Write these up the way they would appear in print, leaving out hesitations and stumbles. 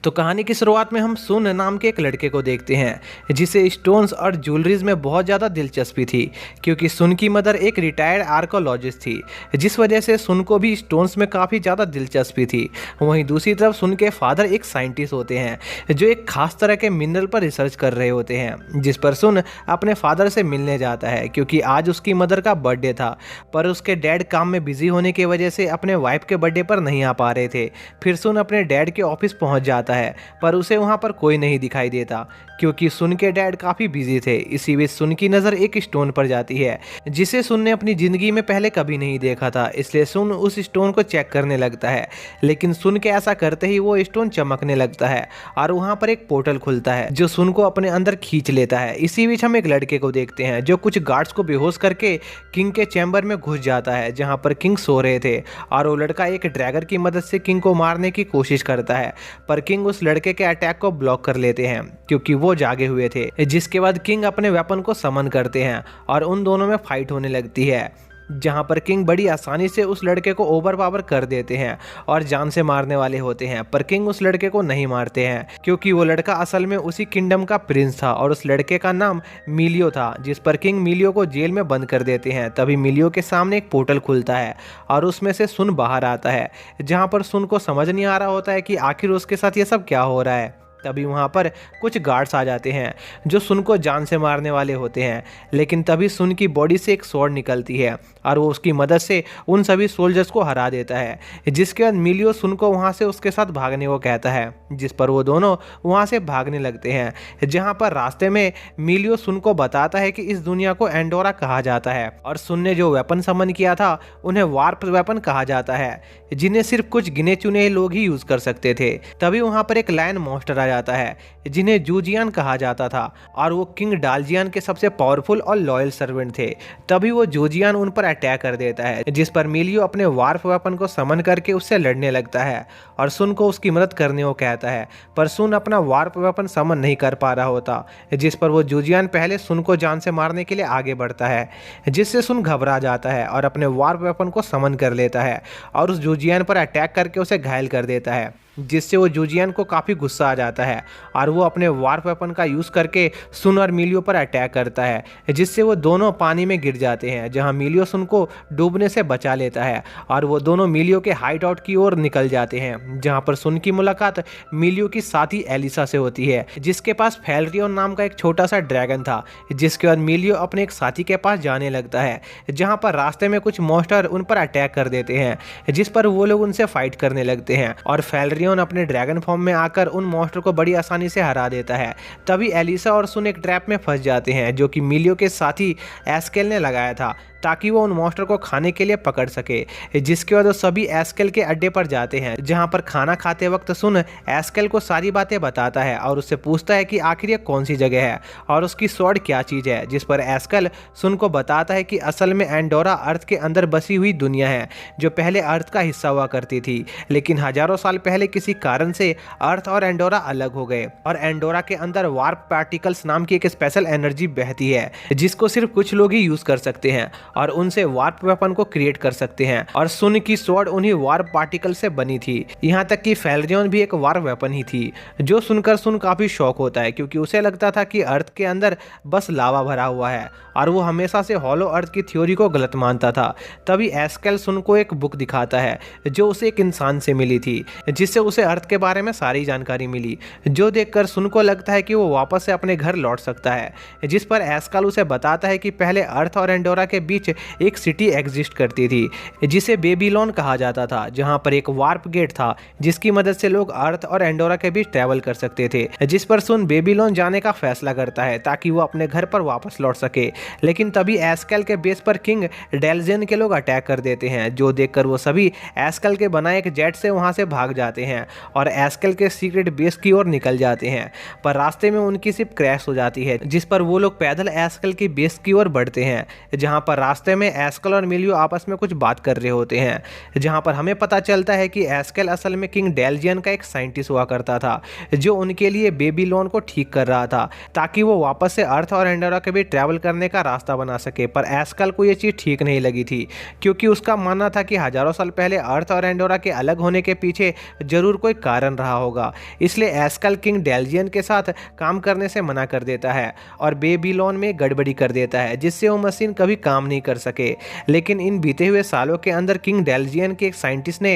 तो कहानी की शुरुआत में हम सुन नाम के एक लड़के को देखते हैं जिसे स्टोन्स और ज्वेलरीज में बहुत ज़्यादा दिलचस्पी थी, क्योंकि सुन की मदर एक रिटायर्ड आर्कोलॉजिस्ट थी, जिस वजह से सुन को भी स्टोन्स में काफ़ी ज़्यादा दिलचस्पी थी। वहीं दूसरी तरफ सुन के फादर एक साइंटिस्ट होते हैं जो एक खास तरह के मिनरल पर रिसर्च कर रहे होते हैं, जिस पर सुन अपने फादर से मिलने जाता है क्योंकि आज उसकी मदर का बर्थडे था। पर उसके डैड काम में बिजी होने की वजह से अपने वाइफ के बर्थडे पर नहीं आ पा रहे थे। फिर सुन अपने डैड के ऑफिस पहुंच जाता है, पर उसे वहां पर कोई नहीं दिखाई देता क्योंकि सुन के डैड काफ़ी बिजी थे। इसी बीच सुन की नज़र एक स्टोन पर जाती है जिसे सुन ने अपनी ज़िंदगी में पहले कभी नहीं देखा था, इसलिए सुन उस स्टोन को चेक करने लगता है। लेकिन सुन के ऐसा करते ही वो स्टोन चमकने लगता है और वहाँ पर एक पोर्टल खुलता है जो सुन को अपने अंदर खींच लेता है। इसी बीच हम एक लड़के को देखते हैं जो कुछ गार्ड्स को बेहोश करके किंग के चैम्बर में घुस जाता है जहाँ पर किंग सो रहे थे, और वो लड़का एक ड्रैगन की मदद से किंग को मारने की कोशिश करता है। पर किंग उस लड़के के अटैक को ब्लॉक कर लेते हैं क्योंकि वो जागे हुए थे। जिसके बाद किंग अपने वेपन को समन करते हैं और उन दोनों में फाइट होने लगती है, जहां पर किंग बड़ी आसानी से उस लड़के को ओवर पावर कर देते हैं और जान से मारने वाले होते हैं। पर किंग उस लड़के को नहीं मारते हैं क्योंकि वो लड़का असल में उसी किंगडम का प्रिंस था और उस लड़के का नाम मिलियो था, जिस पर किंग मिलियो को जेल में बंद कर देते हैं। तभी मिलियो के सामने एक पोर्टल खुलता है और उसमें से सुन बाहर आता है, जहाँ पर सुन को समझ नहीं आ रहा होता है कि आखिर उसके साथ ये सब क्या हो रहा है। तभी वहाँ पर कुछ गार्ड्स आ जाते हैं जो सुन को जान से मारने वाले होते हैं, लेकिन तभी सुन की बॉडी से एक स्वॉर्ड निकलती है और वो उसकी मदद से उन सभी सोल्जर्स को हरा देता है। जिसके बाद मिलियो सुन को वहाँ से उसके साथ भागने को कहता है, जिस पर वो दोनों वहाँ से भागने लगते हैं। जहाँ पर रास्ते में मिलियो सुन को बताता है कि इस दुनिया को एंडोरा कहा जाता है और सुन ने जो वेपन समन किया था उन्हें वार्प वेपन कहा जाता है, जिन्हें सिर्फ कुछ गिने चुने लोग ही यूज कर सकते थे। तभी वहाँ पर एक लायन मॉन्स्टर जाता है जिन्हें जूजियान कहा जाता था और वो किंग डालजियान के सबसे पावरफुल और लॉयल सर्वेंट थे। तभी वो जूजियान उन पर अटैक कर देता है, जिस पर मिलियो अपने वार्प वेपन को समन करके उससे लड़ने लगता है और सुन को उसकी मदद करने को कहता है। पर सुन अपना वार्प वेपन समन नहीं कर पा रहा होता, जिस पर वो जूजियान पहले सुन को जान से मारने के लिए आगे बढ़ता है, जिससे सुन घबरा जाता है और अपने वार्प वेपन को समन कर लेता है और उस जूजियान पर अटैक करके उसे घायल कर देता है, जिससे वो जूजियान को काफ़ी गुस्सा आ जाता है और वो अपने वार्प वेपन का यूज़ करके सुन और मिलियो पर अटैक करता है, जिससे वो दोनों पानी में गिर जाते हैं, जहां मिलियो सुन को डूबने से बचा लेता है और वो दोनों मिलियो के हाइड आउट की ओर निकल जाते हैं, जहां पर सुन की मुलाकात मिलियो की साथी एलिसा से होती है, जिसके पास फेलरियन नाम का एक छोटा सा ड्रैगन था। जिसके बाद मिलियो अपने एक साथी के पास जाने लगता है, जहाँ पर रास्ते में कुछ मॉन्स्टर उन पर अटैक कर देते हैं, जिस पर वो लोग उनसे फाइट करने लगते हैं और फेलरियन अपने ड्रैगन फॉर्म में आकर उन मॉन्स्टर को बड़ी आसानी से हरा देता है। तभी एलिसा और सुन एक ट्रैप में फंस जाते हैं जो कि मिलियो के साथी एस्केल ने लगाया था ताकि वो उन मॉन्स्टर को खाने के लिए पकड़ सके। जिसके बाद वो सभी एस्केल के अड्डे पर जाते हैं, जहां पर खाना खाते वक्त सुन एस्केल को सारी बातें बताता है और उससे पूछता है कि आखिर ये कौन सी जगह है और उसकी स्वॉर्ड क्या चीज़ है। जिस पर एस्केल सुन को बताता है कि असल में एंडोरा अर्थ के अंदर बसी हुई दुनिया है जो पहले अर्थ का हिस्सा हुआ करती थी, लेकिन हजारों साल पहले किसी कारण से अर्थ और एंडोरा अलग हो गए और एंडोरा के अंदर वार्प पार्टिकल्स नाम की एक स्पेशल एनर्जी बहती है जिसको सिर्फ कुछ लोग ही यूज कर सकते हैं और उनसे वार्प वेपन को क्रिएट कर सकते हैं, और सुन की स्वॉर्ड उन्हीं वार्प पार्टिकल से बनी थी। यहाँ तक कि फेलरियन भी एक वार्प वेपन ही थी, जो सुनकर सुन काफी शौक होता है क्योंकि उसे लगता था कि अर्थ के अंदर बस लावा भरा हुआ है और वो हमेशा से हॉलो अर्थ की थ्योरी को गलत मानता था। तभी एस्केल सुन को एक बुक दिखाता है जो उसे एक इंसान से मिली थी, जिससे उसे अर्थ के बारे में सारी जानकारी मिली, जो देखकर सुन को लगता है कि वो वापस से अपने घर लौट सकता है। जिस पर एस्केल उसे बताता है कि पहले अर्थ और एंडोरा के बीच एक सिटी एग्जिस्ट करती थी जिसे बेबीलोन कहा जाता था, जहां पर एक वार्प गेट था जिसकी मदद से लोग अर्थ और एंडोरा के बीच ट्रैवल कर सकते थे। जिस पर सुन बेबीलोन जाने का फैसला करता है ताकि वो अपने घर पर वापस लौट सके, लेकिन तभी एस्केल के बेस पर किंग डेलजेन के लोग अटैक कर देते हैं, जो देखकर वो सभी एस्केल के बनाए एक जेट से वहां से भाग जाते हैं और एस्केल के सीक्रेट बेस की ओर निकल जाते हैं। पर रास्ते में उनकी शिप क्रैश हो जाती है, जिस पर वो लोग पैदल एस्केल की बेस की ओर बढ़ते हैं, जहां पर रास्ते में एस्कल और मिलियो आपस में कुछ बात कर रहे होते हैं, जहां पर हमें पता चलता है कि एस्कल असल में किंग डेलजियन का एक साइंटिस्ट हुआ करता था जो उनके लिए बेबीलोन को ठीक कर रहा था ताकि वो वापस से अर्थ और एंडोरा के बीच ट्रैवल करने का रास्ता बना सके। पर एस्कल को ये चीज़ ठीक नहीं लगी थी क्योंकि उसका मानना था कि हजारों साल पहले अर्थ और एंडोरा के अलग होने के पीछे जरूर कोई कारण रहा होगा। इसलिए एस्कल किंग डेलजियन के साथ काम करने से मना कर देता है और बेबीलोन में गड़बड़ी कर देता है जिससे वो मशीन कभी काम नहीं कर सके। लेकिन इन बीते हुए सालों के अंदर किंग डेलजियन के एक साइंटिस्ट ने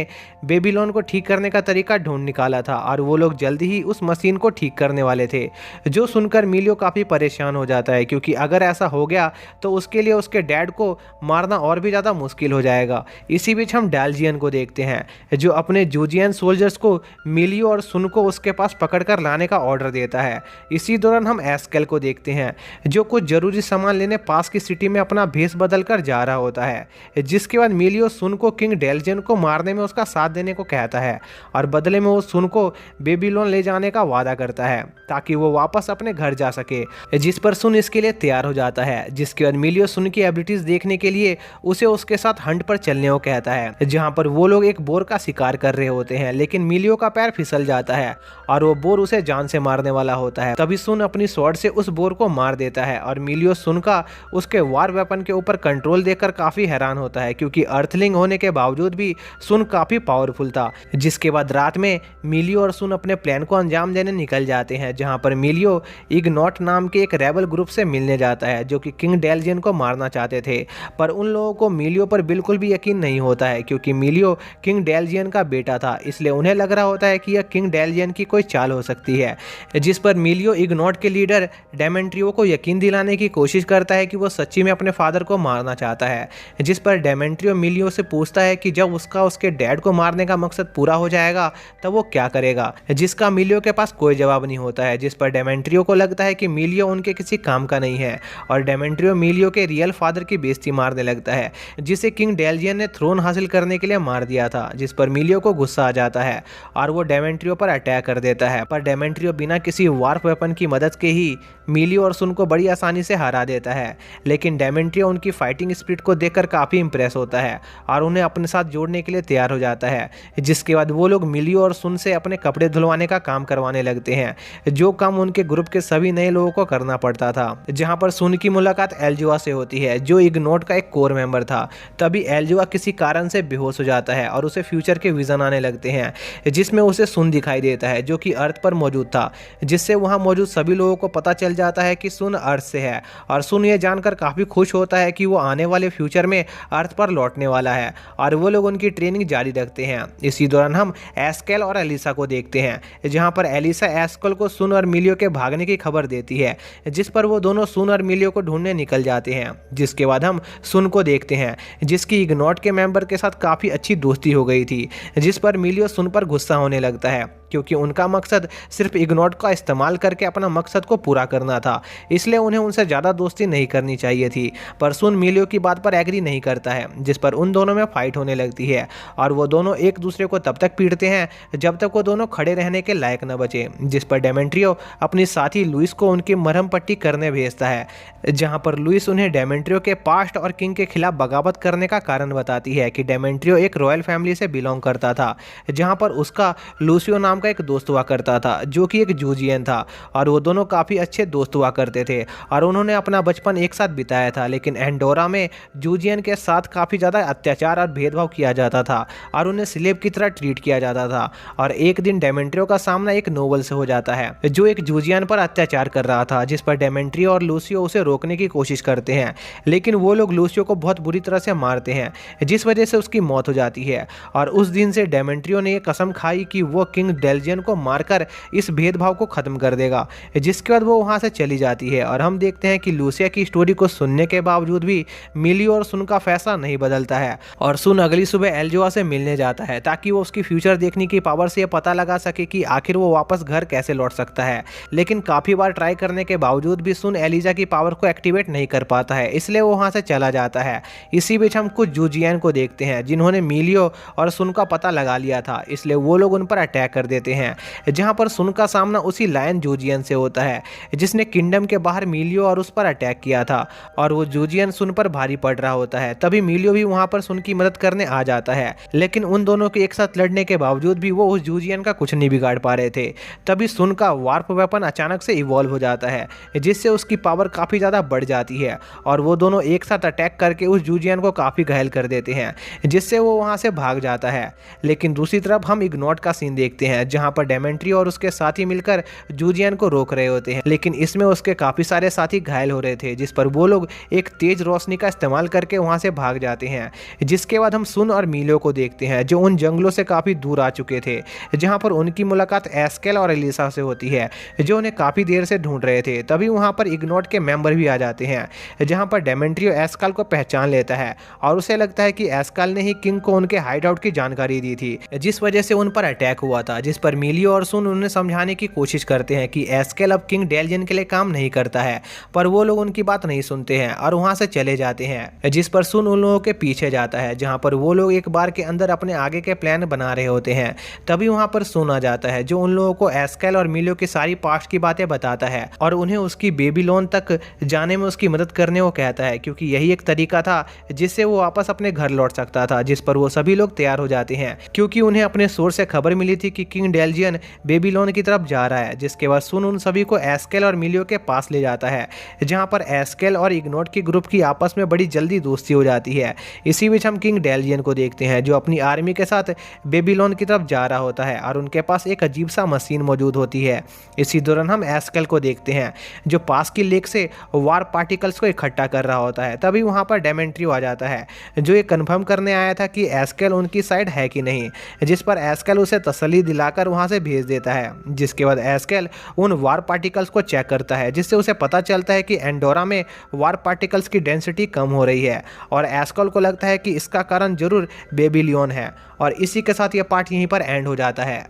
बेबीलोन को ठीक करने का तरीका ढूंढ निकाला था और वो लोग जल्दी ही उस मशीन को ठीक करने वाले थे। जो सुनकर मिलियो काफ़ी परेशान हो जाता है क्योंकि अगर ऐसा हो गया तो उसके लिए उसके डैड को मारना और भी ज़्यादा मुश्किल हो जाएगा। इसी बीच हम डेलजियन को देखते हैं जो अपने जूजियन सोल्जर्स को मिलियो और सुन को उसके पास पकड़कर लाने का ऑर्डर देता है। इसी दौरान हम एस्केल को देखते हैं जो कुछ जरूरी सामान लेने पास की सिटी में अपना भेष बदल कर जा रहा होता है, जिसके बाद मिलियो सुन को किंग डेलजियन को मारने में उसका साथ देने को कहता है और बदले में वो सुन को बेबीलोन ले जाने का वादा करता है ताकि वो वापस अपने घर जा सके, जिस पर सुन इसके लिए तैयार हो जाता है। जिसके बाद मिलियो सुन की एबिलिटीज देखने के लिए उसे उसके साथ हंट पर चलने को कहता है, जहां पर वो लोग एक बोर का शिकार कर रहे होते हैं। लेकिन मिलियो का पैर फिसल जाता है और वो बोर उसे जान से मारने वाला होता है। तभी सुन अपनी स्वॉर्ड से उस बोर को मार देता है और मिलियो सुन का उसके वार वेपन के ऊपर कंट्रोल देखकर काफी हैरान होता है क्योंकि अर्थलिंग होने के बावजूद भी सुन काफी पावरफुल था। जिसके बाद रात में मिलियो और सुन अपने प्लान को अंजाम देने निकल जाते हैं, जहां पर मिलियो इग्नॉट नाम के एक रेबल ग्रुप से मिलने जाता है जो कि किंग डेलजियन को मारना चाहते थे। पर उन लोगों को मिलियो पर बिल्कुल भी यकीन नहीं होता है क्योंकि मिलियो किंग डेलजियन का बेटा था, इसलिए उन्हें लग रहा होता है कि यह किंग डेलजियन की कोई चाल हो सकती है। जिस पर मिलियो इग्नॉट के लीडर डेमेंट्रियो को यकीन दिलाने की कोशिश करता है कि वो सच्ची में अपने फादर को मारना चाहता है। जिस पर डेमेंट्रियो मिलियो से पूछता है कि जब उसके डैड को मारने का मकसद पूरा हो जाएगा तब वो क्या करेगा, जिसका मिलियो के पास कोई जवाब नहीं होता है। जिस पर डेमेंट्रियो को लगता है कि मिलियो उनके किसी काम का नहीं है और डेमेंट्रियो मिलियो के रियल फादर की बेइज्जती मारने लगता है जिसे किंग डेलजियन ने थ्रोन हासिल करने के लिए मार दिया था। जिस पर मिलियो को गुस्सा आ जाता है और वो डेमेंट्रियो पर अटैक कर देता है। पर डेमेंट्रियो बिना किसी वार्प वेपन की मदद के ही मिलियो और सुन को बड़ी आसानी से हरा देता है। लेकिन डेमेंट्रियो उनकी फाइटिंग स्पिरिट को देखकर काफ़ी इंप्रेस होता है और उन्हें अपने साथ जोड़ने के लिए तैयार हो जाता है। जिसके बाद वो लोग मिलियो और सुन से अपने कपड़े धुलवाने का काम करवाने लगते हैं, जो काम उनके ग्रुप के सभी नए लोगों को करना पड़ता था। जहां पर सुन की मुलाकात एल्जुआ से होती है जो इग्नोट का एक कोर मेंबर था। तभी एल्जुआ किसी कारण से बेहोश हो जाता है और उसे फ्यूचर के विजन आने लगते हैं जिसमें उसे सुन दिखाई देता है जो कि अर्थ पर मौजूद था, जिससे वहां मौजूद सभी लोगों को पता चल जाता है कि सुन अर्थ से है और सुन ये जानकर काफ़ी खुश होता है कि वो आने वाले फ्यूचर में अर्थ पर लौटने वाला है और वो लोग उनकी ट्रेनिंग जारी रखते हैं। इसी दौरान हम एस्केल और एलिसा को देखते हैं जहां पर एलिसा एस्केल को सुन और मिलियो के भागने की खबर देती है, जिस पर वो दोनों सुन और मिलियो को ढूंढने निकल जाते हैं। जिसके बाद हम सुन को देखते हैं जिसकी इग्नोट के मेंबर के साथ काफ़ी अच्छी दोस्ती हो गई थी, जिस पर मिलियो सुन पर गुस्सा होने लगता है क्योंकि उनका मकसद सिर्फ इग्नोट का इस्तेमाल करके अपना मकसद को पूरा करना था, इसलिए उन्हें उनसे ज़्यादा दोस्ती नहीं करनी चाहिए थी। पर सुन मिलियो की बात पर एग्री नहीं करता है, जिस पर उन दोनों में फाइट होने लगती है और वो दोनों एक दूसरे को तब तक पीटते हैं जब तक वो दोनों खड़े रहने के लायक न बचे। जिस पर डेमेंट्रियो अपनी साथी लुइस को उनकी मरहम पट्टी करने भेजता है, जहाँ पर लुइस उन्हें डेमेंट्रियो के पास्ट और किंग के खिलाफ बगावत करने का कारण बताती है कि डेमेंट्रियो एक रॉयल फैमिली से बिलोंग करता था, जहाँ पर उसका लूसियो नाम का एक दोस्त हुआ करता था जो कि एक जूजियन था और वो दोनों काफ़ी अच्छे दोस्त हुआ करते थे और उन्होंने अपना बचपन एक साथ बिताया था। लेकिन एंडोरा में जूजियन के साथ काफ़ी ज़्यादा अत्याचार और भेदभाव किया जाता था और उन्हें स्लेव की तरह ट्रीट किया जाता था। और एक दिन डेमेंट्रियो का सामना एक नोबल से हो जाता है जो एक जूजियन पर अत्याचार कर रहा था, जिस पर डेमेंट्रियो और लूसियो उसे रोकने की कोशिश करते हैं, लेकिन वो लोग लूसियो को बहुत बुरी तरह से मारते हैं जिस वजह से उसकी मौत हो जाती है। और उस दिन से डेमेंट्रियो ने यह कसम खाई कि वो किंग डेलजियन को मारकर इस भेदभाव को खत्म कर देगा। जिसके बाद वो वहां से चली जाती है और हम देखते हैं कि लूसिया की स्टोरी को सुनने के बावजूद भी मिलियो और सुन का फैसला नहीं बदलता है और सुन अगली सुबह एल्जुआ से मिलने जाता है ताकि वो उसकी फ्यूचर देखने की पावर से ये पता लगा सके कि आखिर वो वापस घर कैसे लौट सकता है। लेकिन काफी बार ट्राई करने के बावजूद भी सुन एलिजा की पावर को एक्टिवेट नहीं कर पाता है, इसलिए वो वहां से चला जाता है। इसी बीच हम कुछ जूजियन को देखते हैं जिन्होंने मिलियो और सुन का पता लगा लिया था, इसलिए वो लोग उन पर अटैक कर देते देते हैं, जहाँ पर सुन का सामना उसी लायन जूजियन से होता है जिसने किंगडम के बाहर मिलियो और उस पर अटैक किया था, और वो जूजियन सुन पर भारी पड़ रहा होता है। तभी मिलियो भी वहाँ पर सुन की मदद करने आ जाता है, लेकिन उन दोनों के एक साथ लड़ने के बावजूद भी वो उस जूजियन का कुछ नहीं बिगाड़ पा रहे थे। तभी सुन का वार्प वेपन अचानक से इवॉल्व हो जाता है, जिससे उसकी पावर काफ़ी ज़्यादा बढ़ जाती है और वो दोनों एक साथ अटैक करके उस जूजियन को काफ़ी घायल कर देते हैं, जिससे वो वहाँ से भाग जाता है। लेकिन दूसरी तरफ हम इग्नोट का सीन देखते हैं, जहाँ पर डेमेंट्री और उसके साथी मिलकर जूजियन को रोक रहे होते हैं, लेकिन इसमें उसके काफ़ी सारे साथी घायल हो रहे थे, जिस पर वो लोग एक तेज रोशनी का इस्तेमाल करके वहाँ से भाग जाते हैं। जिसके बाद हम सुन और मिलियो को देखते हैं, जो उन जंगलों से काफ़ी दूर आ चुके थे, जहाँ पर उनकी मुलाकात एस्केल और एलिसा से होती है, जो उन्हें काफ़ी देर से ढूंढ रहे थे। तभी वहाँ पर इग्नोट के मेंबर भी आ जाते हैं, जहाँ पर डेमेंट्रियो एस्काल को पहचान लेता है और उसे लगता है कि एस्काल ने ही किंग को उनके हाइड आउट की जानकारी दी थी, जिस वजह से उन पर अटैक हुआ था। जिस पर मिलियो और सुन उन्हें समझाने की कोशिश करते हैं कि एस्केल अब किंग डेलियन के लिए काम नहीं करता है, पर वो लोग उनकी बात नहीं सुनते हैं और वहाँ से चले जाते हैं। जिस पर सुन उन लोगों के पीछे जाता है, जहाँ पर वो लोग एक बार के अंदर अपने आगे के प्लान बना रहे होते हैं। तभी वहाँ पर सुन आ जाता है, जो उन लोगों को एस्केल और मिलियो की सारी पास्ट की बातें बताता है और उन्हें उसकी बेबीलोन तक जाने में उसकी मदद करने को कहता है, क्योंकि यही एक तरीका था जिससे वो वापस अपने घर लौट सकता था। जिस पर वो सभी लोग तैयार हो जाते हैं, क्योंकि उन्हें अपने सोर्स से खबर मिली थी कि किंग डेलियन बेबीलोन की तरफ जा रहा है। जिसके बाद सुन उन सभी को एस्केल और मिलियो के पास ले जाता है, जहां पर एस्केल और इग्नोट की ग्रुप की आपस में बड़ी जल्दी दोस्ती हो जाती है। इसी बीच हम किंग डेलियन को देखते हैं, जो अपनी आर्मी के साथ बेबीलोन की तरफ जा रहा होता है और उनके पास एक अजीब सा मशीन मौजूद होती है। इसी दौरान हम एस्केल को देखते हैं, जो पास की लेक से वार पार्टिकल्स को इकट्ठा कर रहा होता है। तभी वहां पर डेमेंट्रियो आ जाता है, जो ये कन्फर्म करने आया था कि एस्केल उनकी साइड है कि नहीं, जिस पर एस्केल उसे तसल्ली दिलाकर वहां से भेज देता है। जिसके बाद एस्केल उन वार पार्टिकल्स को चेक करता है, जिससे उसे पता चलता है कि एंडोरा में वार पार्टिकल्स की डेंसिटी कम हो रही है और एस्केल को लगता है कि इसका कारण जरूर बेबीलोन है। और इसी के साथ यह पार्ट यहीं पर एंड हो जाता है।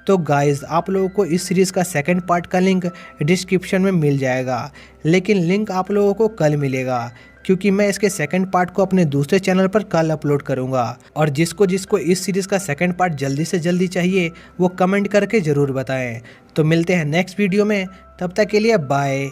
तो गाइस, आप लोगों को इस सीरीज़ का सेकंड पार्ट का लिंक डिस्क्रिप्शन में मिल जाएगा, लेकिन लिंक आप लोगों को कल मिलेगा, क्योंकि मैं इसके सेकंड पार्ट को अपने दूसरे चैनल पर कल अपलोड करूंगा। और जिसको जिसको इस सीरीज़ का सेकंड पार्ट जल्दी से जल्दी चाहिए, वो कमेंट करके ज़रूर बताएं। तो मिलते हैं नेक्स्ट वीडियो में, तब तक के लिए बाय।